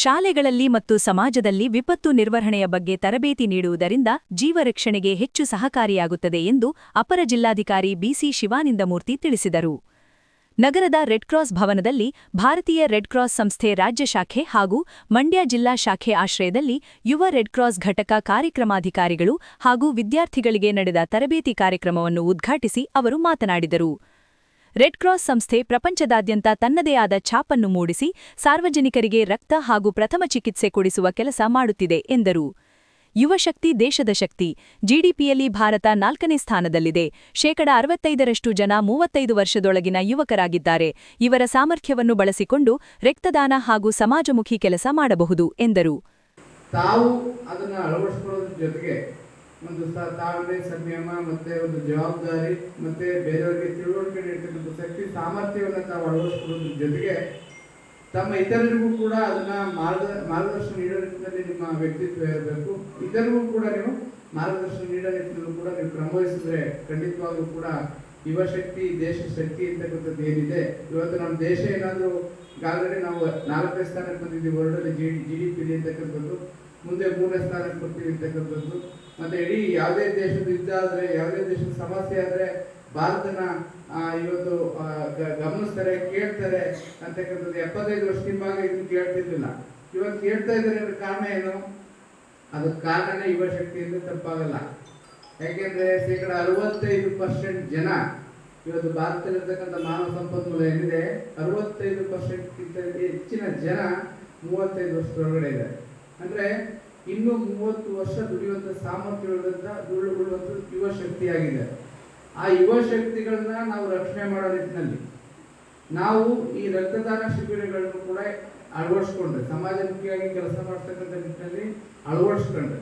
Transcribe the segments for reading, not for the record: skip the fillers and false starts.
ಶಾಲೆಗಳಲ್ಲಿ ಮತ್ತು ಸಮಾಜದಲ್ಲಿ ವಿಪತ್ತು ನಿರ್ವಹಣೆಯ ಬಗ್ಗೆ ತರಬೇತಿ ನೀಡುವುದರಿಂದ ಜೀವರಕ್ಷಣೆಗೆ ಹೆಚ್ಚು ಸಹಕಾರಿಯಾಗುತ್ತದೆ ಎಂದು ಅಪರ ಜಿಲ್ಲಾಧಿಕಾರಿ ಬಿಸಿ ಶಿವಾನಂದಮೂರ್ತಿ ತಿಳಿಸಿದರು. ನಗರದ ರೆಡ್ಕ್ರಾಸ್ ಭವನದಲ್ಲಿ ಭಾರತೀಯ ರೆಡ್ಕ್ರಾಸ್ ಸಂಸ್ಥೆ ರಾಜ್ಯ ಶಾಖೆ ಹಾಗೂ ಮಂಡ್ಯ ಜಿಲ್ಲಾ ಶಾಖೆ ಆಶ್ರಯದಲ್ಲಿ ಯುವ ರೆಡ್ಕ್ರಾಸ್ ಘಟಕ ಕಾರ್ಯಕ್ರಮಾಧಿಕಾರಿಗಳು ಹಾಗೂ ವಿದ್ಯಾರ್ಥಿಗಳಿಗೆ ನಡೆದ ತರಬೇತಿ ಕಾರ್ಯಕ್ರಮವನ್ನು ಉದ್ಘಾಟಿಸಿ ಅವರು ಮಾತನಾಡಿದರು. ರೆಡ್ಕ್ರಾಸ್ ಸಂಸ್ಥೆ ಪ್ರಪಂಚದಾದ್ಯಂತ ತನ್ನದೇ ಆದ ಛಾಪನ್ನು ಮೂಡಿಸಿ ಸಾರ್ವಜನಿಕರಿಗೆ ರಕ್ತ ಹಾಗೂ ಪ್ರಥಮ ಚಿಕಿತ್ಸೆ ಕೊಡಿಸುವ ಕೆಲಸ ಮಾಡುತ್ತಿದೆ ಎಂದರು. ಯುವಶಕ್ತಿ ದೇಶದ ಶಕ್ತಿ. ಜಿಡಿಪಿಯಲ್ಲಿ ಭಾರತ 4ನೇ ಸ್ಥಾನದಲ್ಲಿದೆ. 65% ಜನ 35 ವರ್ಷದೊಳಗಿನ ಯುವಕರಾಗಿದ್ದಾರೆ. ಇವರ ಸಾಮರ್ಥ್ಯವನ್ನು ಬಳಸಿಕೊಂಡು ರಕ್ತದಾನ ಹಾಗೂ ಸಮಾಜಮುಖಿ ಕೆಲಸ ಮಾಡಬಹುದು ಎಂದರು. ತಾವು ಅದನ್ನು ಅಳವಡಿಸಿಕೊಳ್ಳೋದ್ರ ಜೊತೆಗೆ ಒಂದು ತಾಳ್ಮೆ, ಸಂಯಮ ಮತ್ತೆ ಒಂದು ಜವಾಬ್ದಾರಿ ಮತ್ತೆ ಬೇರೆಯವರಿಗೆ ತಿಳುವಳಿಕೆ ನೀಡತಕ್ಕಂಥ ಶಕ್ತಿ ಸಾಮರ್ಥ್ಯವನ್ನು ತಾವು ಅಳವಡಿಸಿಕೊಳ್ಳೋದ್ರ ಜೊತೆಗೆ ತಮ್ಮ ಇತರರಿಗೂ ಕೂಡ ಅದನ್ನ ಮಾರ್ಗದರ್ಶನ ನೀಡೋ ನಿಟ್ಟಿನಲ್ಲಿ ನಿಮ್ಮ ವ್ಯಕ್ತಿತ್ವ ಇರಬೇಕು. ಇತರಿಗೂ ಕೂಡ ನೀವು ಮಾರ್ಗದರ್ಶನ ನೀಡೋ ನಿಟ್ಟಿನಲ್ಲೂ ಕೂಡ ನೀವು ಕ್ರಮವಹಿಸಿದ್ರೆ ಖಂಡಿತವಾಗ್ಲೂ ಕೂಡ ಯುವಶಕ್ತಿ ದೇಶ ಶಕ್ತಿ ಅಂತಕ್ಕಂಥದ್ದು ಏನಿದೆ, ಇವತ್ತು ನಮ್ಮ ದೇಶ ಏನಾದರೂ ಈಗಾಗಲೇ ನಾವು 4ನೇ ಸ್ಥಾನಕ್ಕೆ ಬಂದಿದ್ದೀವಿ ವರ್ಲ್ಡಲ್ಲಿ GDP ಅಂತಕ್ಕಂಥದ್ದು, ಮುಂದೆ 3ನೇ ಸ್ಥಾನಕ್ಕೆ ಬರ್ತೀವಿ ಅಂತಕ್ಕಂಥದ್ದು. ಮತ್ತೆ ಇಡೀ ಯಾವುದೇ ದೇಶದ ಯುದ್ಧ ಆದರೆ, ಯಾವುದೇ ದೇಶದ ಸಮಸ್ಯೆ ಆದರೆ ಭಾರತನ ಇವತ್ತು ಗಮನಿಸ್ತಾರೆ, ಕೇಳ್ತಾರೆ ಅಂತಕ್ಕಂಥದ್ದು. 75 ವರ್ಷ ಹಿಂಭಾಗ ಇದನ್ನು ಕೇಳ್ತಿರ್ಲಿಲ್ಲ, ಇವತ್ತು ಕೇಳ್ತಾ ಇದ್ದಾರೆ. ಅದ್ರ ಕಾರಣ ಏನು? ಅದಕ್ಕೆ ಕಾರಣನೇ ಯುವಶಕ್ತಿ ಎಂದು ತಪ್ಪಾಗಲ್ಲ. ಯಾಕೆಂದ್ರೆ 65% ಜನ ಇವತ್ತು ಭಾರತದಲ್ಲಿರ್ತಕ್ಕಂಥ ಮಾನವ ಸಂಪನ್ಮೂಲ ಏನಿದೆ 65%ಕ್ಕಿಂತ ಹೆಚ್ಚಿನ ಜನ 35 ವರ್ಷದೊಳಗಡೆ ಇದ್ದಾರೆ. ಅಂದ್ರೆ ಇನ್ನು 30 ವರ್ಷ ದುಡಿಯುವಂತ ಸಾಮರ್ಥ್ಯವುಳ್ಳಂತ ಯುವ ಶಕ್ತಿಯಾಗಿದೆ. ಆ ಯುವ ಶಕ್ತಿಗಳನ್ನ ನಾವು ರಕ್ಷಣೆ ಮಾಡೋ ನಿಟ್ಟಿನಲ್ಲಿ ನಾವು ಈ ರಕ್ತದಾನ ಶಿಬಿರಗಳನ್ನು ಕೂಡ ಅಳವಡಿಸ್ಕೊಂಡ್ರೆ, ಸಮಾಜಮುಖಿಯಾಗಿ ಕೆಲಸ ಮಾಡ್ತಕ್ಕಂಥ ನಿಟ್ಟಿನಲ್ಲಿ ಅಳವಡಿಸ್ಕೊಂಡ್ರೆ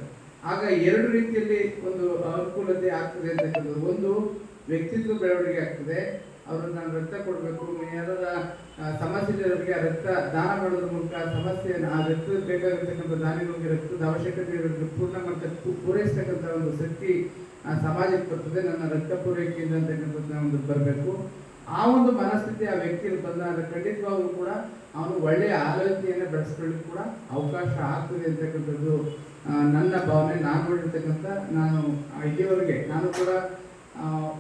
ಆಗ 2 ರೀತಿಯಲ್ಲಿ ಒಂದು ಅನುಕೂಲತೆ ಆಗ್ತದೆ ಅಂತಕ್ಕಂಥದ್ದು. ಒಂದು, ವ್ಯಕ್ತಿತ್ವ ಬೆಳವಣಿಗೆ ಆಗ್ತದೆ. ಅವ್ರನ್ನ ರಕ್ತ ಕೊಡಬೇಕು, ಯಾರ ಸಮಸ್ಯೆ ಇರೋರಿಗೆ ರಕ್ತ ದಾನ ಮಾಡೋದ್ರ ಮೂಲಕ ಸಮಸ್ಯೆಯನ್ನು, ಆ ರಕ್ತ ಬೇಕಾಗಿರ್ತಕ್ಕಂಥ ದಾನಿಗಳಿಗೆ ರಕ್ತದ ಅವಶ್ಯಕತೆ ಪೂರ್ಣ ಪೂರೈಸ್ತಕ್ಕಂಥ ಒಂದು ಶಕ್ತಿ ಸಮಾಜಕ್ಕೆ ಬರ್ತದೆ. ನನ್ನ ರಕ್ತ ಪೂರೈಕೆಯಿಂದ ಅಂತಕ್ಕಂಥದ್ದು ಒಂದು ಬರಬೇಕು. ಆ ಒಂದು ಮನಸ್ಥಿತಿ ಆ ವ್ಯಕ್ತಿಯಲ್ಲಿ ಬಂದಾಗ ಖಂಡಿತವಾಗೂ ಕೂಡ ಅವನು ಒಳ್ಳೆಯ ಆಲೋಚನೆಯನ್ನು ಬೆಳೆಸ್ಕೊಳ್ಳಿಕ್ಕೆ ಕೂಡ ಅವಕಾಶ ಆಗ್ತದೆ ಅಂತಕ್ಕಂಥದ್ದು ನನ್ನ ಭಾವನೆ. ನಾನು ನೋಡಿರ್ತಕ್ಕಂಥ, ನಾನು ಇಲ್ಲಿವರೆಗೆ ನಾನು ಕೂಡ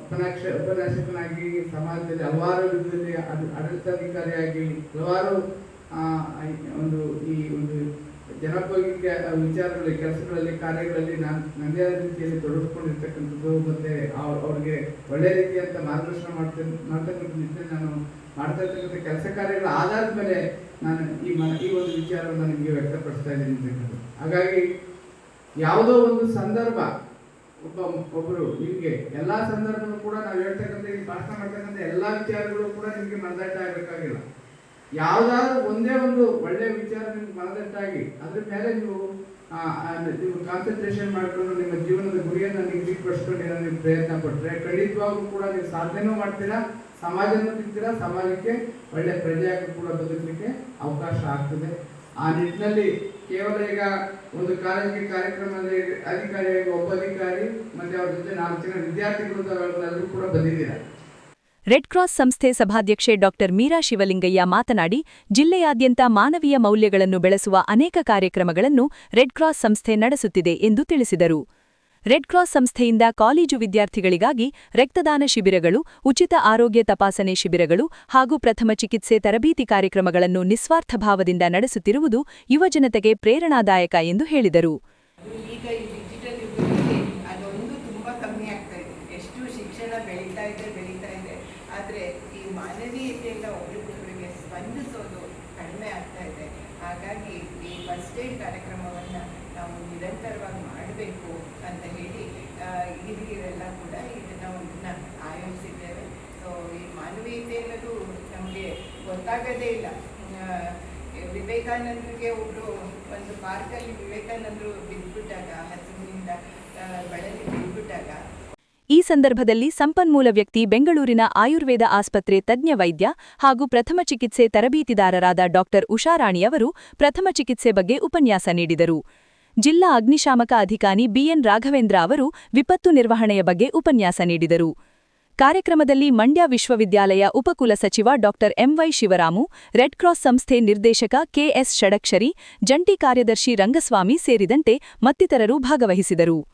ಉಪನ್ಯಾಸಕನಾಗಿ ಸಮಾಜದಲ್ಲಿ ಹಲವಾರು ವಿಧದಲ್ಲಿ ಆಡಳಿತಾಧಿಕಾರಿಯಾಗಿ ಹಲವಾರು ಒಂದು ಈ ಒಂದು ಜನೋಪಯೋಗಿ ವಿಚಾರಗಳಲ್ಲಿ, ಕೆಲಸಗಳಲ್ಲಿ, ಕಾರ್ಯಗಳಲ್ಲಿ ನಾನು ನನ್ನದೇ ಆದ ರೀತಿಯಲ್ಲಿ ತೊಡಗಿಸ್ಕೊಂಡಿರ್ತಕ್ಕಂಥದ್ದು. ಮತ್ತೆ ಅವ್ರಿಗೆ ಒಳ್ಳೆ ರೀತಿಯಂತ ಮಾರ್ಗದರ್ಶನ ಮಾಡ್ತಕ್ಕಂಥ ನಿಟ್ಟಿನಲ್ಲಿ ನಾನು ಮಾಡ್ತಾ ಇರ್ತಕ್ಕಂಥ ಕೆಲಸ ಕಾರ್ಯಗಳ ಆಧಾರದ ಮೇಲೆ ನಾನು ಈ ಒಂದು ವಿಚಾರವನ್ನು ನಿಮಗೆ ವ್ಯಕ್ತಪಡಿಸ್ತಾ ಇದ್ದೀನಿ ಅಂತಕ್ಕಂಥದ್ದು. ಹಾಗಾಗಿ ಯಾವುದೋ ಒಂದು ಸಂದರ್ಭ ಒಬ್ಬರು ನಿಮಗೆ ಎಲ್ಲಾ ಸಂದರ್ಭನೂ ಕೂಡ ನಾವು ಹೇಳ್ತಕ್ಕಂಥ ಈ ಭಾಷಣ ಮಾಡ್ತಕ್ಕಂಥ ಎಲ್ಲಾ ವಿಚಾರಗಳು ಕೂಡ ನಿಮಗೆ ಮನದಟ್ಟ ಆಗಬೇಕಾಗಿಲ್ಲ. ಯಾವ್ದಾದ್ರು ಒಂದೇ ಒಂದು ಒಳ್ಳೆಯ ವಿಚಾರ ನಿಮ್ಗೆ ಮನದಟ್ಟಾಗಿ ಅದ್ರ ಮೇಲೆ ನೀವು ಕಾನ್ಸಂಟ್ರೇಷನ್ ಮಾಡ್ಕೊಂಡು ನಿಮ್ಮ ಜೀವನದ ಗುರಿಯನ್ನು ನಿಗದಿಪಡಿಸ್ಕೊಂಡು ನೀವು ಪ್ರಯತ್ನ ಪಟ್ಟರೆ ಖಂಡಿತವಾಗೂ ಕೂಡ ನೀವು ಸಾಧನೆನೂ ಮಾಡ್ತೀರಾ, ಸಮಾಜನೂ ತಿಂತೀರಾ, ಸಮಾಜಕ್ಕೆ ಒಳ್ಳೆ ಪ್ರಜೆಯಾಗಿ ಕೂಡ ಬದುಕಲಿಕ್ಕೆ ಅವಕಾಶ ಆಗ್ತದೆ. ಆ ನಿಟ್ಟಿನಲ್ಲಿ ಕೇವಲ ಈಗ ಒಂದು ಕಾಲೇಜಿಗೆ ಕಾರ್ಯಕ್ರಮದಲ್ಲಿ ಅಧಿಕಾರಿಯಾಗಿ ಒಬ್ಬ ಅಧಿಕಾರಿ ಮತ್ತೆ ಅವ್ರ ಜೊತೆ 4 ಜನ ವಿದ್ಯಾರ್ಥಿಗಳು ಎಲ್ಲರೂ ಕೂಡ ಬಂದಿದ್ದೀರಾ. ರೆಡ್ಕ್ರಾಸ್ ಸಂಸ್ಥೆ ಸಭಾಧ್ಯಕ್ಷೆ ಡಾ. ಮೀರಾ ಶಿವಲಿಂಗಯ್ಯ ಮಾತನಾಡಿ, ಜಿಲ್ಲೆಯಾದ್ಯಂತ ಮಾನವೀಯ ಮೌಲ್ಯಗಳನ್ನು ಬೆಳೆಸುವ ಅನೇಕ ಕಾರ್ಯಕ್ರಮಗಳನ್ನು ರೆಡ್ಕ್ರಾಸ್ ಸಂಸ್ಥೆ ನಡೆಸುತ್ತಿದೆ ಎಂದು ತಿಳಿಸಿದರು. ರೆಡ್ಕ್ರಾಸ್ ಸಂಸ್ಥೆಯಿಂದ ಕಾಲೇಜು ವಿದ್ಯಾರ್ಥಿಗಳಿಗಾಗಿ ರಕ್ತದಾನ ಶಿಬಿರಗಳು, ಉಚಿತ ಆರೋಗ್ಯ ತಪಾಸಣೆ ಶಿಬಿರಗಳು ಹಾಗೂ ಪ್ರಥಮ ಚಿಕಿತ್ಸೆ ತರಬೇತಿ ಕಾರ್ಯಕ್ರಮಗಳನ್ನು ನಿಸ್ವಾರ್ಥ ಭಾವದಿಂದ ನಡೆಸುತ್ತಿರುವುದು ಯುವಜನತೆಗೆ ಪ್ರೇರಣಾದಾಯಕ ಎಂದು ಹೇಳಿದರು. ಆದರೆ ಈ ಮಾನವೀಯತೆಯಿಂದ ಒಬ್ಬರಿಗೊಬ್ಬರಿಗೆ ಸ್ಪಂದಿಸೋದು ಕಡಿಮೆ ಆಗ್ತಾ ಇದೆ. ಹಾಗಾಗಿ ಈ ಫಸ್ಟ್ ಏಡ್ ಕಾರ್ಯಕ್ರಮವನ್ನು ನಾವು ನಿರಂತರವಾಗಿ ಮಾಡಬೇಕು ಅಂತ ಹೇಳಿ ಹಿರಿಯರೆಲ್ಲ ಕೂಡ ಇದನ್ನು ಆಯೋಜಿಸಿದ್ದೇವೆ. ಸೊ ಈ ಮಾನವೀಯತೆ ಅನ್ನೋದು ನಮಗೆ ಗೊತ್ತಾಗೋದೇ ಇಲ್ಲ. ವಿವೇಕಾನಂದರಿಗೆ ಒಂದು ಪಾರ್ಕಲ್ಲಿ ವಿವೇಕಾನಂದರು ಬಿದ್ದುಬಿಟ್ಟಾಗ, ಹಸುವಿನಿಂದ ಬಳಲಿ ಬಿದ್ದುಬಿಟ್ಟಾಗ ಈ ಸಂದರ್ಭದಲ್ಲಿ ಸಂಪನ್ಮೂಲ ವ್ಯಕ್ತಿ ಬೆಂಗಳೂರಿನ ಆಯುರ್ವೇದ ಆಸ್ಪತ್ರೆ ತಜ್ಞ ವೈದ್ಯ ಹಾಗೂ ಪ್ರಥಮ ಚಿಕಿತ್ಸೆ ತರಬೇತಿದಾರರಾದ ಡಾ. ಉಷಾರಾಣಿ ಅವರು ಪ್ರಥಮ ಚಿಕಿತ್ಸೆ ಬಗ್ಗೆ ಉಪನ್ಯಾಸ ನೀಡಿದರು. ಜಿಲ್ಲಾ ಅಗ್ನಿಶಾಮಕ ಅಧಿಕಾರಿ ಬಿಎನ್ ರಾಘವೇಂದ್ರ ಅವರು ವಿಪತ್ತು ನಿರ್ವಹಣೆಯ ಬಗ್ಗೆ ಉಪನ್ಯಾಸ ನೀಡಿದರು. ಕಾರ್ಯಕ್ರಮದಲ್ಲಿ ಮಂಡ್ಯ ವಿಶ್ವವಿದ್ಯಾಲಯ ಉಪಕುಲಸಚಿವ ಡಾ.ಎಂವೈ ಶಿವರಾಮು, ರೆಡ್ ಕ್ರಾಸ್ ಸಂಸ್ಥೆ ನಿರ್ದೇಶಕ ಕೆಎಸ್ ಷಡಕ್ಷರಿ, ಜಂಟಿ ಕಾರ್ಯದರ್ಶಿ ರಂಗಸ್ವಾಮಿ ಸೇರಿದಂತೆ ಮತ್ತಿತರರು ಭಾಗವಹಿಸಿದರು.